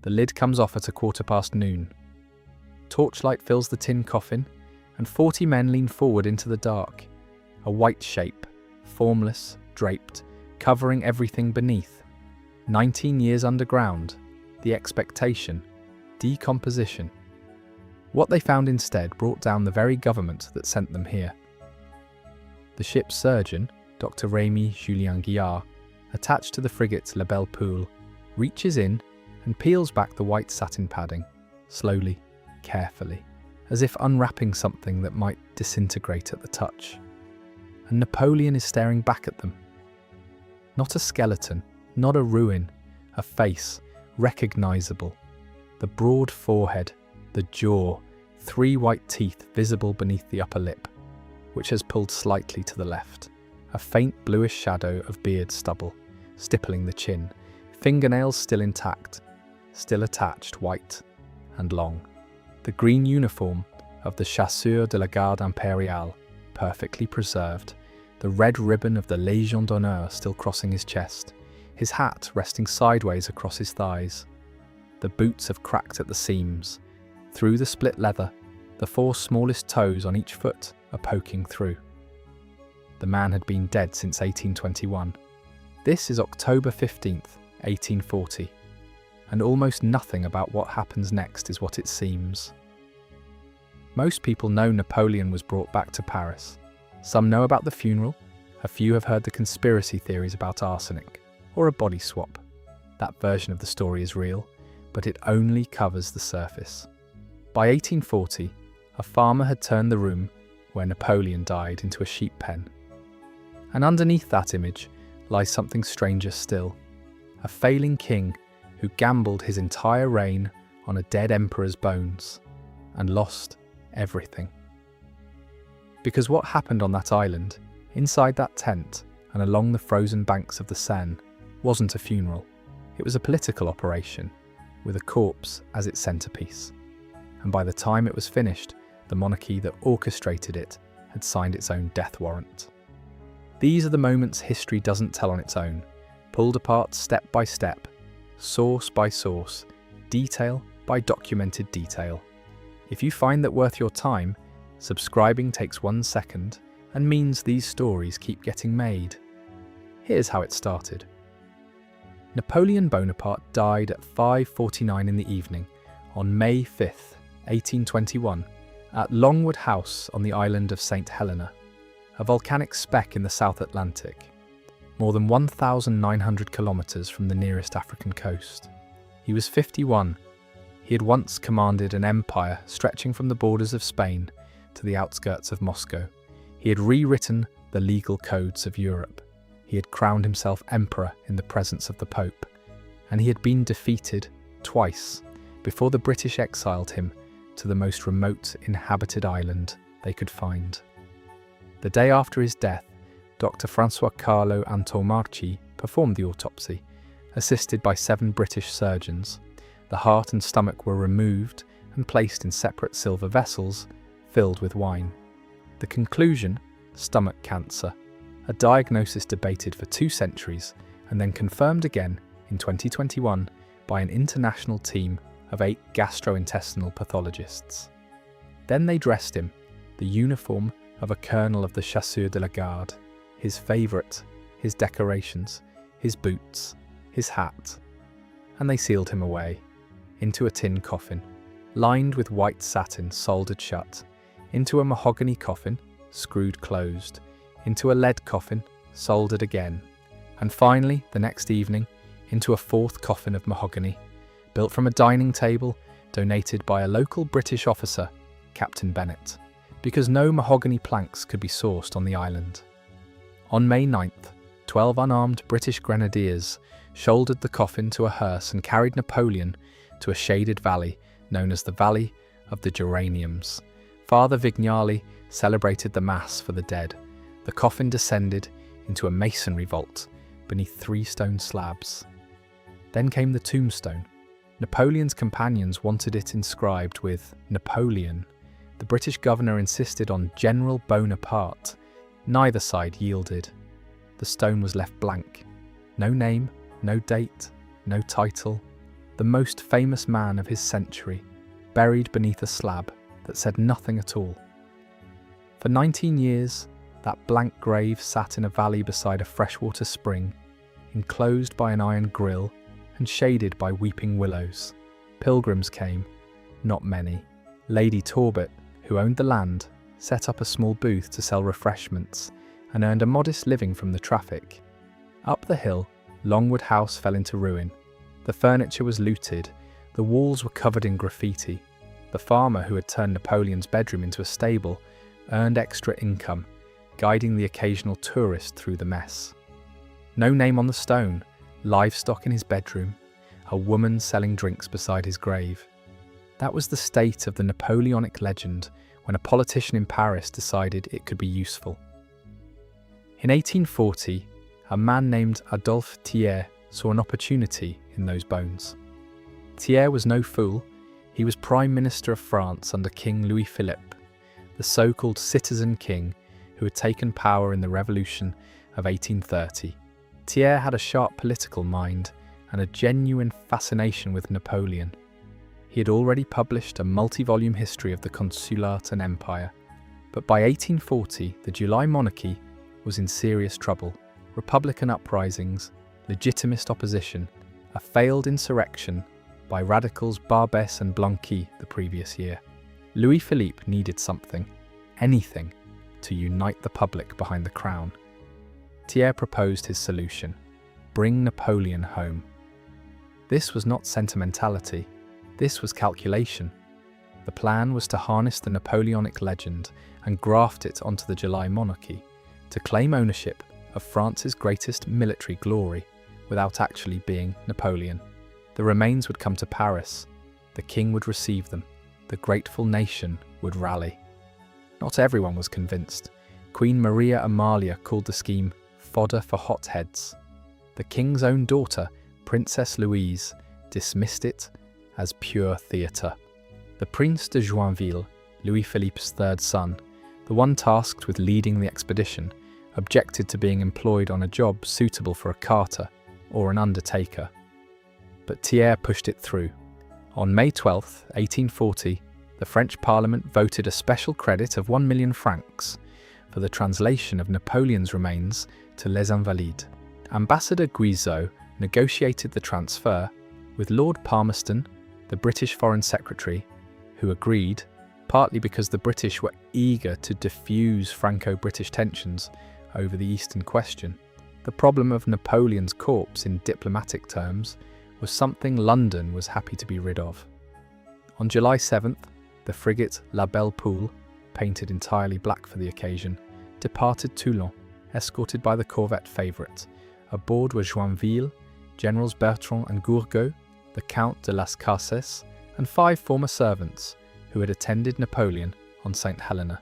The lid comes off at noon. Torchlight fills the tin coffin, and 40 men lean forward into the dark. A white shape, formless, draped, covering everything beneath. 19 years underground, the expectation, decomposition. What they found instead brought down the very government that sent them here. The ship's surgeon, Dr. Rémy Julien Guillard, attached to the frigate La Belle Poule, reaches in and peels back the white satin padding, slowly, carefully, as if unwrapping something that might disintegrate at the touch. And Napoleon is staring back at them. Not a skeleton, not a ruin, a face, recognizable. The broad forehead, the jaw, 3 white teeth visible beneath the upper lip, which has pulled slightly to the left. A faint bluish shadow of beard stubble, stippling the chin, fingernails still intact, still attached, white and long. The green uniform of the Chasseurs de la Garde Impériale, perfectly preserved, the red ribbon of the Légion d'honneur still crossing his chest, his hat resting sideways across his thighs. The boots have cracked at the seams. Through the split leather, the 4 smallest toes on each foot are poking through. The man had been dead since 1821. This is October 15th, 1840, and almost nothing about what happens next is what it seems. Most people know Napoleon was brought back to Paris. Some know about the funeral, a few have heard the conspiracy theories about arsenic, or a body swap. That version of the story is real, but it only covers the surface. By 1840, a farmer had turned the room where Napoleon died into a sheep pen. And underneath that image lies something stranger still, a failing king who gambled his entire reign on a dead emperor's bones and lost everything. Because what happened on that island, inside that tent and along the frozen banks of the Seine, wasn't a funeral. It was a political operation, with a corpse as its centerpiece. And by the time it was finished, the monarchy that orchestrated it had signed its own death warrant. These are the moments history doesn't tell on its own, pulled apart step by step, source by source, detail by documented detail. If you find that worth your time, subscribing takes 1 second and means these stories keep getting made. Here's how it started. Napoleon Bonaparte died at 5:49 in the evening on May 5th, 1821, at Longwood House on the island of Saint Helena, a volcanic speck in the South Atlantic, more than 1,900 kilometers from the nearest African coast. He was 51. He had once commanded an empire stretching from the borders of Spain to the outskirts of Moscow. He had rewritten the legal codes of Europe. He had crowned himself emperor in the presence of the Pope, and he had been defeated twice before the British exiled him to the most remote inhabited island they could find. The day after his death, Dr. François Carlo Antomarchi performed the autopsy, assisted by 7 British surgeons. The heart and stomach were removed and placed in separate silver vessels filled with wine. The conclusion, stomach cancer, a diagnosis debated for 2 centuries and then confirmed again in 2021 by an international team of 8 gastrointestinal pathologists. Then they dressed him, the uniform of a colonel of the Chasseurs de la Garde, his favourite, his decorations, his boots, his hat, and they sealed him away into a tin coffin, lined with white satin soldered shut, into a mahogany coffin, screwed closed, into a lead coffin, soldered again, and finally, the next evening, into a 4th coffin of mahogany, built from a dining table donated by a local British officer, Captain Bennett, because no mahogany planks could be sourced on the island. On May 9th, 12 unarmed British grenadiers shouldered the coffin to a hearse and carried Napoleon to a shaded valley known as the Valley of the Geraniums. Father Vignali celebrated the Mass for the dead. The coffin descended into a masonry vault beneath 3 stone slabs. Then came the tombstone. Napoleon's companions wanted it inscribed with Napoleon. The British governor insisted on General Bonaparte. Neither side yielded. The stone was left blank. No name, no date, no title. the most famous man of his century, buried beneath a slab that said nothing at all. For 19 years, that blank grave sat in a valley beside a freshwater spring, enclosed by an iron grille and shaded by weeping willows. Pilgrims came, not many. Lady Talbot, who owned the land, set up a small booth to sell refreshments and earned a modest living from the traffic. Up the hill, Longwood House fell into ruin. The furniture was looted, the walls were covered in graffiti. The farmer who had turned Napoleon's bedroom into a stable earned extra income, guiding the occasional tourist through the mess. No name on the stone, livestock in his bedroom, a woman selling drinks beside his grave. That was the state of the Napoleonic legend when a politician in Paris decided it could be useful. In 1840, a man named Adolphe Thiers saw an opportunity in those bones. Thiers was no fool. He was Prime Minister of France under King Louis-Philippe, the so-called citizen king who had taken power in the Revolution of 1830. Thiers had a sharp political mind and a genuine fascination with Napoleon. He had already published a multi-volume history of the Consulat and Empire. But by 1840, the July monarchy was in serious trouble. Republican uprisings, legitimist opposition, a failed insurrection by radicals Barbès and Blanqui the previous year. Louis-Philippe needed something, anything, to unite the public behind the crown. Thiers proposed his solution: bring Napoleon home. This was not sentimentality, this was calculation. The plan was to harness the Napoleonic legend and graft it onto the July monarchy, to claim ownership of France's greatest military glory without actually being Napoleon. The remains would come to Paris, the king would receive them, the grateful nation would rally. Not everyone was convinced. Queen Maria Amalia called the scheme fodder for hotheads. The king's own daughter, Princess Louise, dismissed it as pure theatre. The Prince de Joinville, Louis-Philippe's third son, the one tasked with leading the expedition, objected to being employed on a job suitable for a carter or an undertaker. But Thiers pushed it through. On May 12, 1840, the French Parliament voted a special credit of 1 million francs for the translation of Napoleon's remains to Les Invalides. Ambassador Guizot negotiated the transfer with Lord Palmerston, the British Foreign Secretary, who agreed, partly because the British were eager to diffuse Franco-British tensions over the Eastern question. The problem of Napoleon's corpse in diplomatic terms was something London was happy to be rid of. On July 7th, the frigate La Belle Poule, painted entirely black for the occasion, departed Toulon, escorted by the corvette Favourite. Aboard were Joinville, Generals Bertrand and Gourgaud, the Count de Las Cases, and 5 former servants who had attended Napoleon on Saint Helena.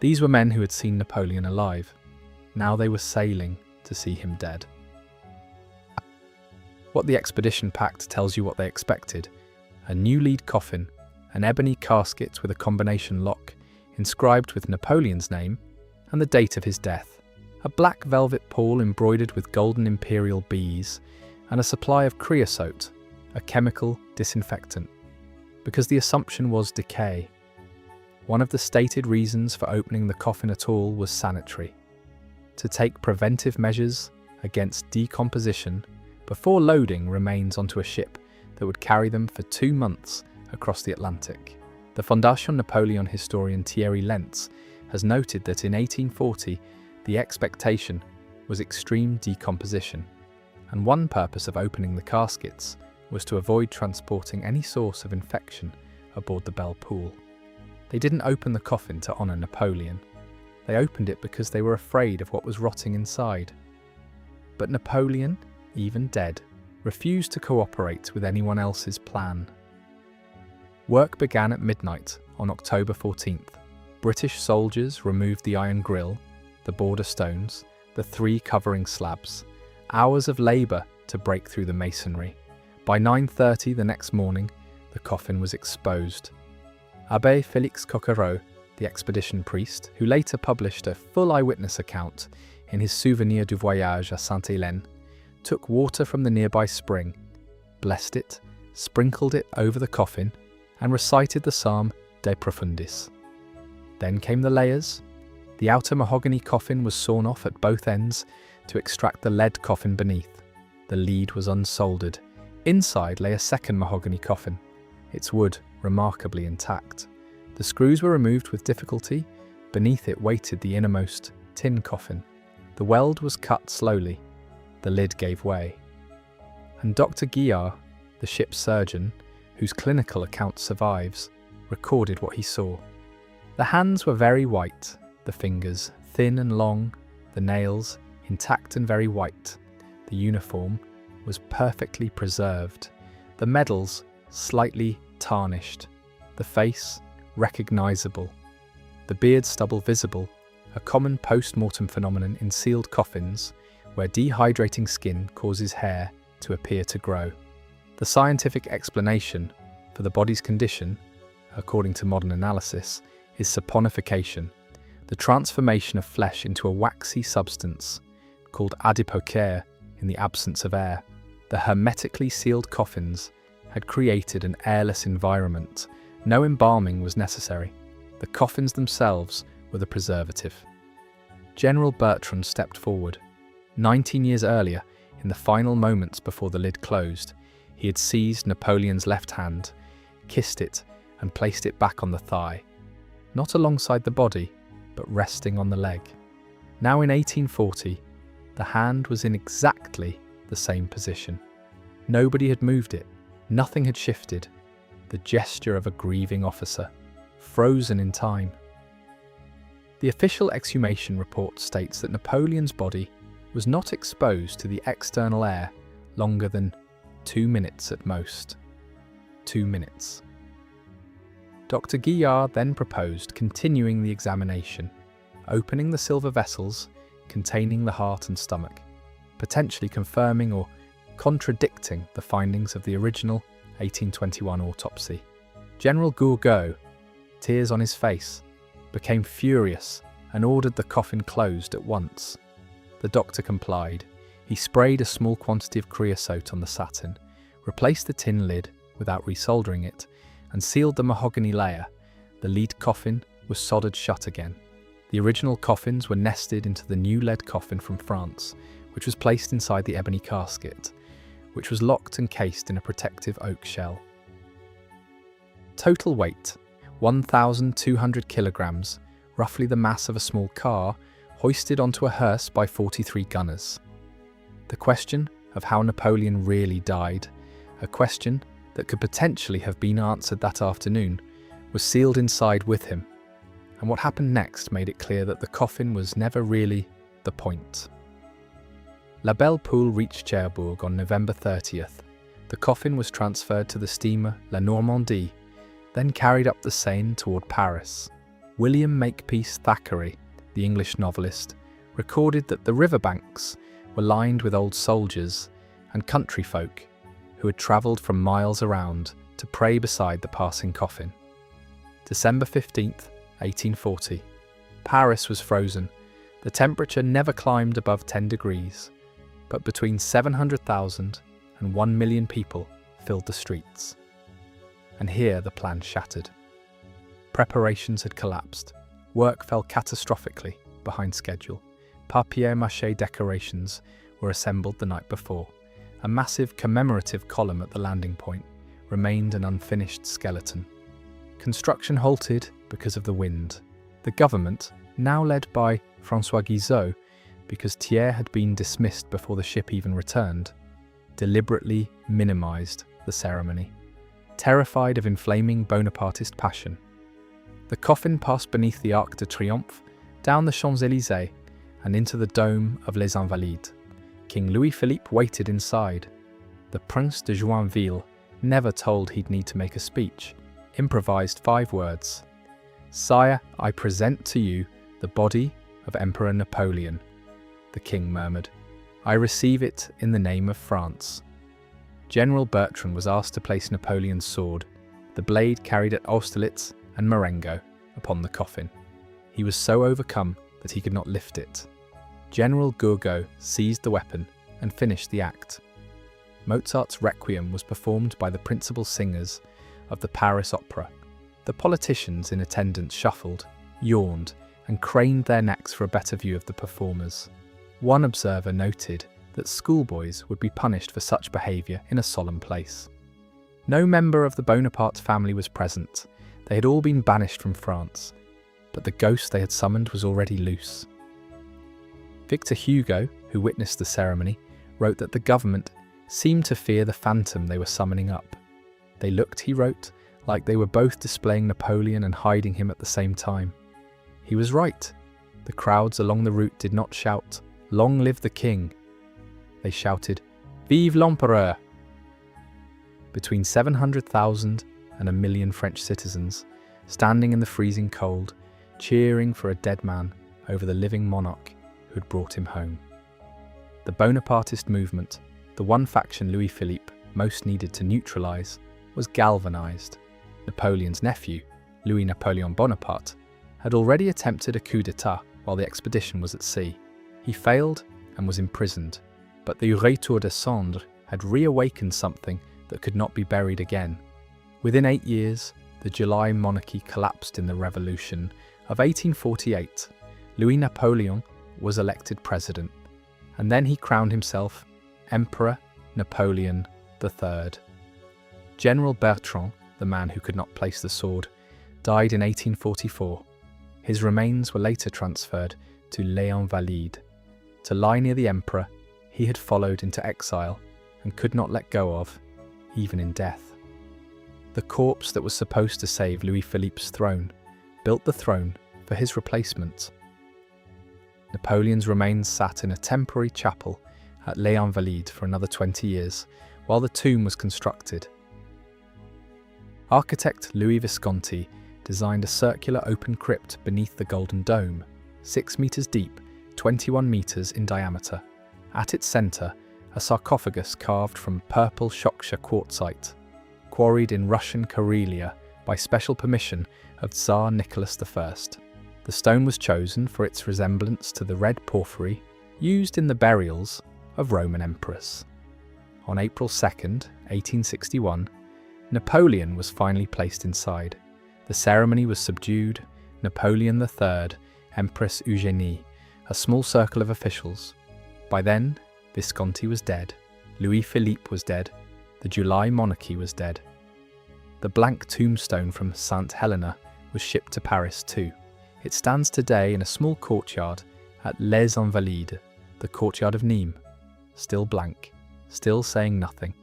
These were men who had seen Napoleon alive. Now they were sailing to see him dead. What the expedition packed tells you what they expected: a new lead coffin, an ebony casket with a combination lock, inscribed with Napoleon's name and the date of his death, a black velvet pall embroidered with golden imperial bees, and a supply of creosote, a chemical disinfectant. Because the assumption was decay. One of the stated reasons for opening the coffin at all was sanitary: to take preventive measures against decomposition before loading remains onto a ship that would carry them for 2 months across the Atlantic. The Fondation Napoleon historian Thierry Lentz has noted that in 1840 the expectation was extreme decomposition, and one purpose of opening the caskets was to avoid transporting any source of infection aboard the Belle Poule. They didn't open the coffin to honour Napoleon. They opened it because they were afraid of what was rotting inside. But Napoleon, even dead, refused to cooperate with anyone else's plan. Work began at midnight on October 14th. British soldiers removed the iron grille, the border stones, the 3 covering slabs. Hours of labour to break through the masonry. By 9:30 the next morning, the coffin was exposed. Abbé Coquereau, the expedition priest, who later published a full eyewitness account in his Souvenir du voyage à Saint Helena, took water from the nearby spring, blessed it, sprinkled it over the coffin, and recited the psalm De Profundis. Then came the layers. The outer mahogany coffin was sawn off at both ends to extract the lead coffin beneath. The lead was unsoldered. Inside lay a second mahogany coffin, its wood remarkably intact. The screws were removed with difficulty. Beneath it waited the innermost tin coffin. The weld was cut slowly. The lid gave way. And Dr. Guillard, the ship's surgeon, whose clinical account survives, recorded what he saw. The hands were very white, the fingers thin and long, the nails intact and very white. The uniform was perfectly preserved, the medals slightly tarnished, the face recognizable, the beard stubble visible, a common post-mortem phenomenon in sealed coffins where dehydrating skin causes hair to appear to grow. The scientific explanation for the body's condition, according to modern analysis, is saponification, the transformation of flesh into a waxy substance called adipocere in the absence of air. The hermetically sealed coffins had created an airless environment. No embalming was necessary. The coffins themselves were the preservative. General Bertrand stepped forward. 19 years earlier, in the final moments before the lid closed, he had seized Napoleon's left hand, kissed it, and placed it back on the thigh, not alongside the body, but resting on the leg. Now in 1840, the hand was in exactly the same position. Nobody had moved it, nothing had shifted, the gesture of a grieving officer, frozen in time. The official exhumation report states that Napoleon's body was not exposed to the external air longer than 2 minutes at most. 2 minutes. Dr. Guillard then proposed continuing the examination, opening the silver vessels containing the heart and stomach, potentially confirming or contradicting the findings of the original 1821 autopsy. General Hugo, tears on his face, became furious and ordered the coffin closed at once. The doctor complied. He sprayed a small quantity of creosote on the satin, replaced the tin lid without resoldering it, and sealed the mahogany layer. The lead coffin was soldered shut again. The original coffins were nested into the new lead coffin from France, which was placed inside the ebony casket, which was locked and cased in a protective oak shell. Total weight, 1,200 kilograms, roughly the mass of a small car, hoisted onto a hearse by 43 gunners. The question of how Napoleon really died, a question that could potentially have been answered that afternoon, was sealed inside with him, and what happened next made it clear that the coffin was never really the point. La Belle Poule reached Cherbourg on November 30th. The coffin was transferred to the steamer La Normandie, then carried up the Seine toward Paris. William Makepeace Thackeray, the English novelist, recorded that the riverbanks were lined with old soldiers and country folk who had travelled from miles around to pray beside the passing coffin. December 15th, 1840. Paris was frozen. The temperature never climbed above 10 degrees, but between 700,000 and 1 million people filled the streets. And here the plan shattered. Preparations had collapsed. Work fell catastrophically behind schedule. Papier-mâché decorations were assembled the night before. A massive commemorative column at the landing point remained an unfinished skeleton. Construction halted because of the wind. The government, now led by François Guizot, because Thiers had been dismissed before the ship even returned, deliberately minimised the ceremony, terrified of inflaming Bonapartist passion. The coffin passed beneath the Arc de Triomphe, down the Champs-Élysées, and into the dome of Les Invalides. King Louis-Philippe waited inside. The Prince de Joinville, never told he'd need to make a speech, improvised 5 words. "Sire, I present to you the body of Emperor Napoleon," the king murmured. "I receive it in the name of France." General Bertrand was asked to place Napoleon's sword, the blade carried at Austerlitz and Marengo, upon the coffin. He was so overcome that he could not lift it. General Hugo seized the weapon and finished the act. Mozart's Requiem was performed by the principal singers of the Paris Opera. The politicians in attendance shuffled, yawned, and craned their necks for a better view of the performers. One observer noted that schoolboys would be punished for such behaviour in a solemn place. No member of the Bonaparte family was present. They had all been banished from France, but the ghost they had summoned was already loose. Victor Hugo, who witnessed the ceremony, wrote that the government seemed to fear the phantom they were summoning up. They looked, he wrote, like they were both displaying Napoleon and hiding him at the same time. He was right. The crowds along the route did not shout, "Long live the king." They shouted, "Vive l'Empereur!" Between 700,000 and 1 million French citizens, standing in the freezing cold, cheering for a dead man over the living monarch who had brought him home. The Bonapartist movement, the one faction Louis-Philippe most needed to neutralise, was galvanised. Napoleon's nephew, Louis Napoleon Bonaparte, had already attempted a coup d'etat while the expedition was at sea. He failed and was imprisoned, but the Retour de Cendres had reawakened something that could not be buried again. Within 8 years, the July monarchy collapsed in the Revolution of 1848. Louis Napoleon was elected president, and then he crowned himself Emperor Napoleon III. General Bertrand, the man who could not place the sword, died in 1844. His remains were later transferred to Les Invalides. To lie near the emperor he had followed into exile and could not let go of, even in death. The corpse that was supposed to save Louis-Philippe's throne built the throne for his replacement. Napoleon's remains sat in a temporary chapel at Les Invalides for another 20 years, while the tomb was constructed. Architect Louis Visconti designed a circular open crypt beneath the Golden Dome, 6 metres deep, 21 metres in diameter. At its centre, a sarcophagus carved from purple Shropshire quartzite, quarried in Russian Karelia by special permission of Tsar Nicholas I. The stone was chosen for its resemblance to the red porphyry used in the burials of Roman emperors. On April 2nd, 1861, Napoleon was finally placed inside. The ceremony was subdued. Napoleon III, Empress Eugénie, a small circle of officials. By then, Visconti was dead. Louis-Philippe was dead. The July monarchy was dead. The blank tombstone from Saint Helena was shipped to Paris too. It stands today in a small courtyard at Les Invalides, the courtyard of Nîmes, still blank, still saying nothing.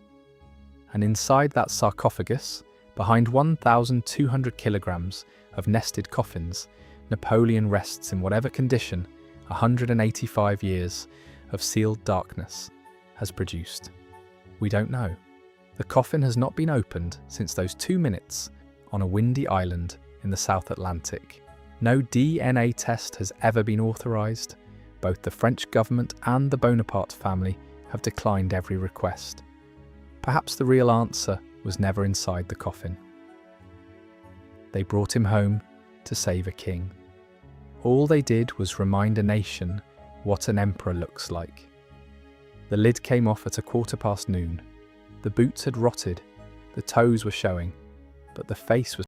And inside that sarcophagus, behind 1,200 kilograms of nested coffins, Napoleon rests in whatever condition 185 years of sealed darkness has produced. We don't know. The coffin has not been opened since those 2 minutes on a windy island in the South Atlantic. No DNA test has ever been authorised. Both the French government and the Bonaparte family have declined every request. Perhaps the real answer was never inside the coffin. They brought him home to save a king. All they did was remind a nation what an emperor looks like. The lid came off at noon. The boots had rotted, the toes were showing, but the face was